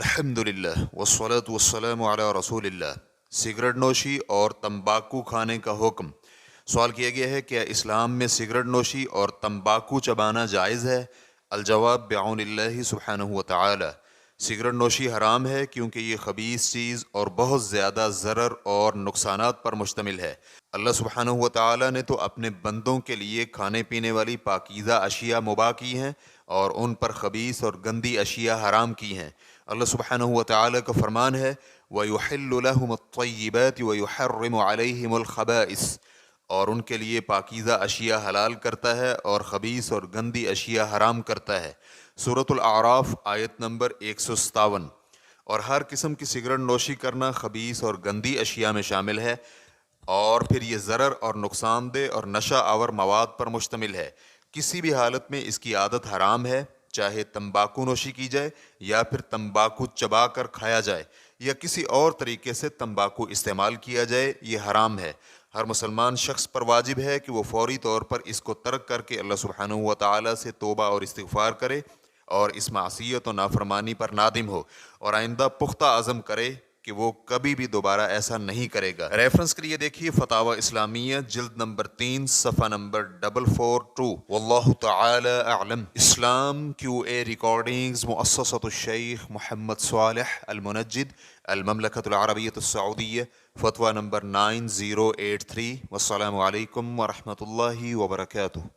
الحمدللہ والصلاة والسلام علی رسول اللہ۔ سگریٹ نوشی اور تمباکو کھانے کا حکم۔ سوال کیا گیا ہے کہ اسلام میں سگریٹ نوشی اور تمباکو چبانا جائز ہے؟ الجواب بعون اللہ سبحانہ وتعالی، سگریٹ نوشی حرام ہے کیونکہ یہ خبیث چیز اور بہت زیادہ ضرر اور نقصانات پر مشتمل ہے۔ اللہ سبحانہ وتعالی نے تو اپنے بندوں کے لیے کھانے پینے والی پاکیزہ اشیاء مباح کی ہیں اور ان پر خبیث اور گندی اشیاء حرام کی ہیں۔ اللہ سبحانہ وتعالی کا فرمان ہے وَيُحِلُّ لَهُمُ الطَّيِّبَاتِ وَيُحَرِّمُ عَلَيْهِمُ الْخَبَائِثَ، اور ان کے لیے پاکیزہ اشیاء حلال کرتا ہے اور خبیث اور گندی اشیاء حرام کرتا ہے۔ سورۃ الاعراف آیت نمبر 157۔ اور ہر قسم کی سگریٹ نوشی کرنا خبیث اور گندی اشیاء میں شامل ہے، اور پھر یہ ضرر اور نقصان دہ اور نشہ آور مواد پر مشتمل ہے۔ کسی بھی حالت میں اس کی عادت حرام ہے، چاہے تمباکو نوشی کی جائے یا پھر تمباکو چبا کر کھایا جائے یا کسی اور طریقے سے تمباکو استعمال کیا جائے، یہ حرام ہے۔ ہر مسلمان شخص پر واجب ہے کہ وہ فوری طور پر اس کو ترک کر کے اللہ سبحانہ وتعالی سے توبہ اور استغفار کرے اور اس معصیت و نافرمانی پر نادم ہو، اور آئندہ پختہ عزم کرے کہ وہ کبھی بھی دوبارہ ایسا نہیں کرے گا۔ ریفرنس کے لیے دیکھیے فتاوی اسلامیہ جلد نمبر 3 صفحہ نمبر 442۔ واللہ تعالی اعلم۔ اسلام QA ریکارڈنگز مؤسسۃ الشیخ محمد صالح المنجد، المملکۃ العربیۃ السعودیہ، فتویٰ نمبر 9083۔ والسلام علیکم ورحمۃ اللہ وبرکاتہ۔